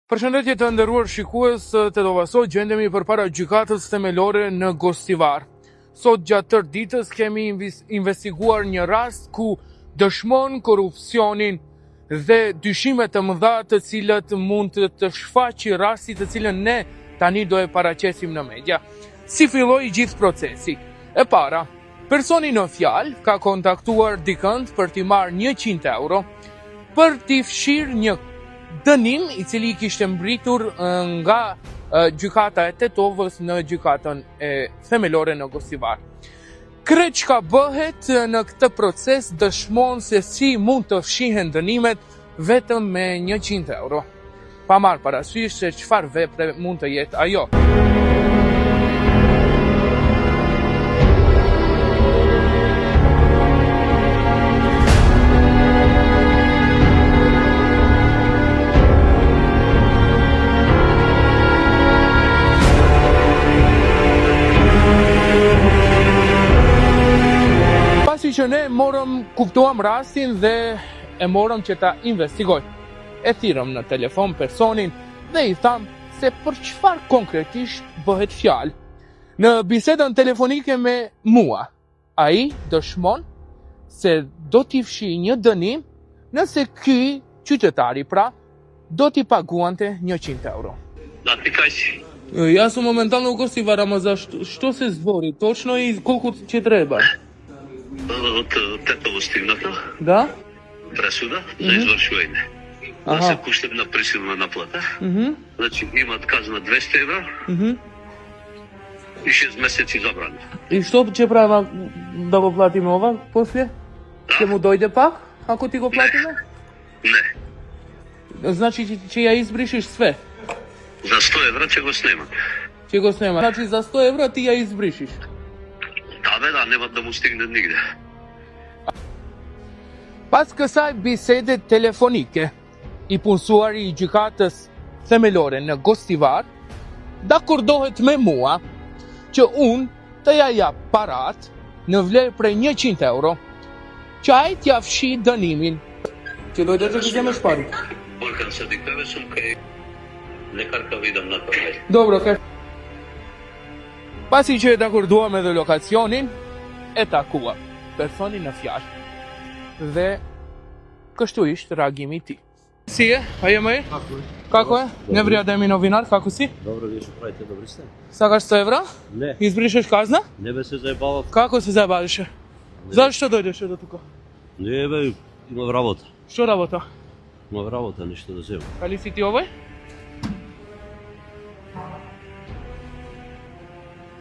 Përshëndetje të nderuar shikues të Dova. Sot gjendemi përpara gjykatës themelore në Gostivar. Sot gjatë tërë ditës kemi investiguar një rast ku dëshmon korrupsionin dhe dyshime të mëdha të cilët mund të shfaqi rasti të cilën ne tani do e paraqesim në media. Si filloi gjithë procesi? E para, personi në fjalë ka kontaktuar dikënd për t'i marrë 100 euro për t'i fshirë një dënim i cili kishte mbritur nga gjykata e Tetovës në gjykatën e themelore në Gostivar. Krejt çka bëhet në këtë proces dëshmon se si mund të fshihen dënimet vetëm me 100 euro. Pa marrë parasysh se çfarë vepre mund të jetë ajo. Që ne kuptuam rastin dhe e morëm që ta investigoj. E thirrëm në telefon personin dhe i tham se për çfarë konkretisht bëhet fjalë. Në bisedën telefonike me mua, ai dëshmon se do t'i fshi një dënim nëse ky qytetari pra do t'i paguante 100 euro. Да, ти кажи. Ja sam momentalno u Gostivar, ama što se zbori točno i koliko će treba? От Тетово стигната Да? пресуда за извршување. Да се пуштебна присилна наплата. Значи имат казна 200 евра и 6 месеци забрана. И што ќе правиме да го платиме ова после? Ќе му дојде пак ако ти го платиме? Не. Значи ќе ја избришиш све? За 100 евра ќе го снемат. Ќе го снема. Значи за 100 евра ти ја избришиш? Да, нема да му стигне нигде. Pas kësaj bisede telefonike i punësuari i gjykatës themelore në Gostivar dakordohet me mua që unë të ja jap parat në vlerë prej 100 euro që ai t'ja fshi dënimin. Që dojtë të këzje me shparit. Borkan se dikpeve sum kaj lekarka vidam në tërmej. Dobro, ka. Pasi që e dakorduam edhe lokacionin, e takua personin në fjalë. Dhe kështu ishte reagimi i tij. Si je? A je më? Kako je? Ne vrijademi novinar, kako si? Dobro, vi što pravite, dobri ste? Sakaš 100 evra? Ne. Izbrišeš kazna? Ne be se zajebavati. Kako se zajebavаш? Zašto dojdeš do тука? Не бе, има работа. Što работа? Има работа, нищо да взема. Ali si ti ovaj?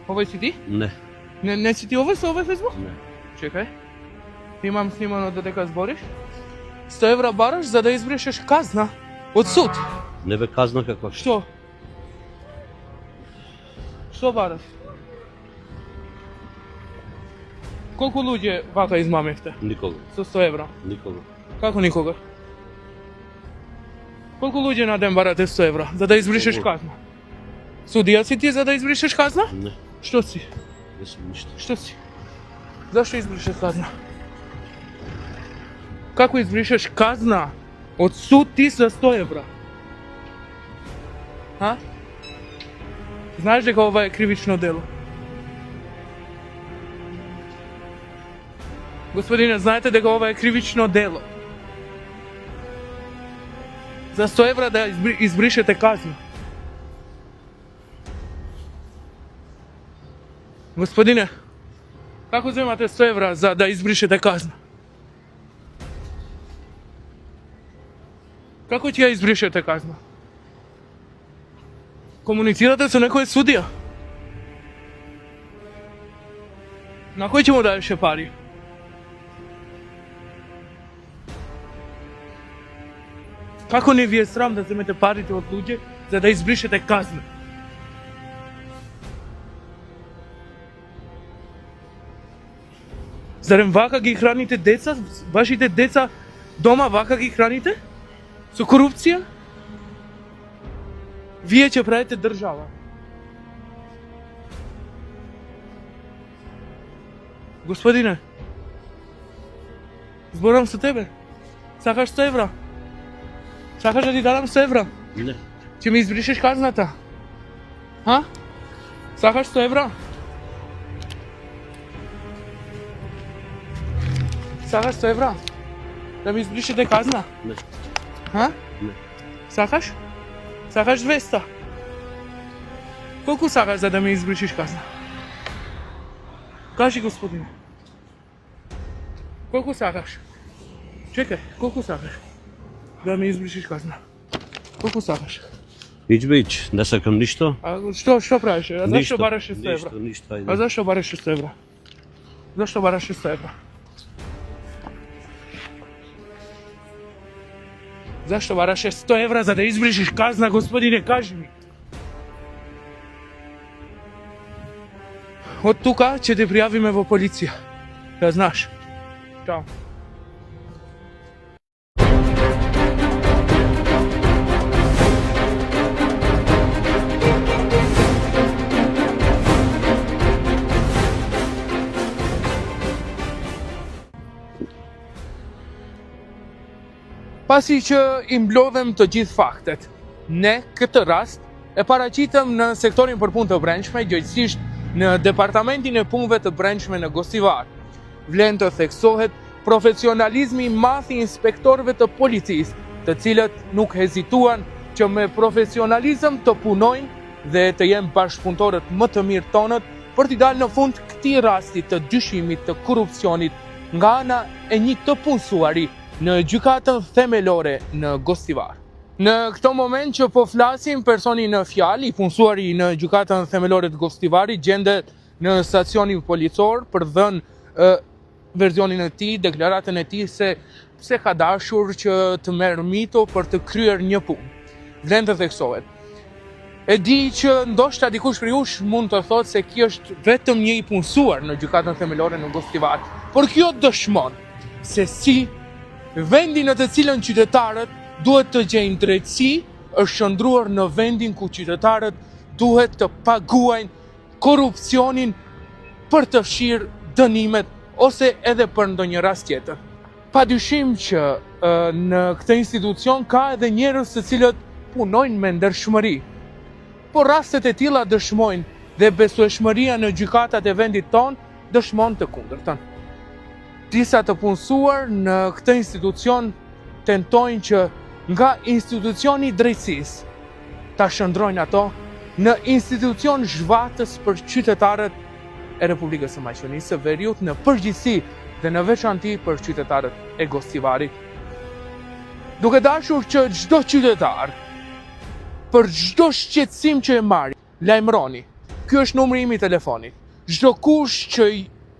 Ovaj si ti? Не, Ne si ti ovaj sa ovaj Facebook? не. Čekaj. Imam snimano da дека збориш. 100 евра бараш за да избришеш казна од суд. Не бе казна каква. Што? Што бараш? Колку луѓе вака измамевте Никога, со 100 евра? никога. Како никога? Колку луѓе на ден барате 100 евра за да избришеш казна? Судија си ти за да избришеш казна? Не, Што си? не сум ништо. Што си? Зашто избришеш казна? Како избришеш казна од суд ти за 100 евра? А? Знаеш дека ова е кривично дело? Господине, знаете дека ова е кривично дело? За 100 евра да избришете казна. Господине, како земате 100 евра за да избришете казна? Како ќе ја избришете казна? Комуницирате со некој судија? На кој ќе му даеше пари? Како не ви е срам да земете парите од луѓе за да избришете казна? Зарем вака ги храните деца? Вашите деца дома вака ги храните? Со корупција? Вие ќе правите држава. Господине, зборам со тебе. Сакаш 100 евра? Сакаш да ти дадам 100 евра? Не. Ќе ми избришеш казната? Ха? Сакаш 100 евра? Сакаш 100 евра? Да ми избришете казна? Не. Ха? Не. Сакаш? Сакаш 200? Колку сакаш за да ми избришиш казна? Кажи, господине. Колку сакаш? Чекај, колку сакаш? Да ми избришиш казна. Колку сакаш? Ич, не сакам ништо. А што правиш? А зашто бараш 100 евра? Ништо, А ајде. зашто бараш 100 евра? Зашто бараш 100 евра? Зашто бараше 100 евра за да избришиш казна, господине, кажи ми? Од тука ќе те пријавиме во полиција. Да знаш. Чао. Pasi që I mblodhem të gjithë faktet, ne këtë rast e paraqitëm në sektorin për punë të brendshme, gjëjtësisht në departamentin e punëve të brendshme në Gostivar. Vlen të theksohet profesionalizmi I madh I inspektorëve të policisë, të cilët nuk hezituan që me profesionalizëm të punojnë dhe të jenë bashkëpunëtorët më të mirë tonët për t'i dalë në fund këtij rasti të dyshimit të korrupsionit nga ana e një të punësuari në gjykatën themelore në Gostivar. Në këto moment që po flasim, personi në fjalë, I punësuari në gjykatën themelore të Gostivarit gjendet në stacionin policor për dhënë versionin e tij, deklaratën e tij se pse ka dashur që të merr mito për të kryer një punë. Vlen të theksohet. E di që ndoshta dikush prej jush mund të thotë se ky është vetëm një I punësuar në gjykatën themelore në Gostivar, por kjo dëshmon se si vendi në të cilën qytetarët duhet të gjejnë drejtësi është shndruar në vendin ku qytetarët duhet të paguajnë korrupsionin për të fshirë dënimet ose edhe për ndonjë rast tjetër. Padyshim që në këtë institucion ka edhe njerëz të cilët punojnë me ndershmëri, por rastet e tilla dëshmojnë dhe besueshmëria në gjykatat e vendit ton dëshmon të kundërtën. Disa të punësuar në këtë institucion tentojnë që nga institucioni I drejtësisë ta shndrojnë ato në institucion zhvatës për qytetarët e Republikës së Maqedonisë së Veriut në përgjithësi dhe në veçanti për qytetarët e Gostivarit. Duke dashur që çdo qytetar për çdo shqetësim që e marri, lajmëroni. Ky është numri im I telefonit. Çdo kush që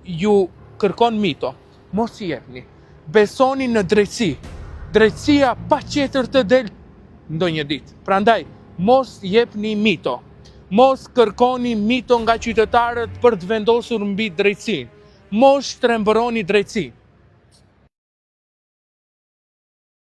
ju kërkon mito, mos I jepni. Besoni në drejtësi. Drejtësia patjetër të del ndonjë ditë. Prandaj, mos jepni mito. Mos kërkoni mito nga qytetarët për të vendosur mbi drejtësinë. Mos shtrembëroni drejtësinë.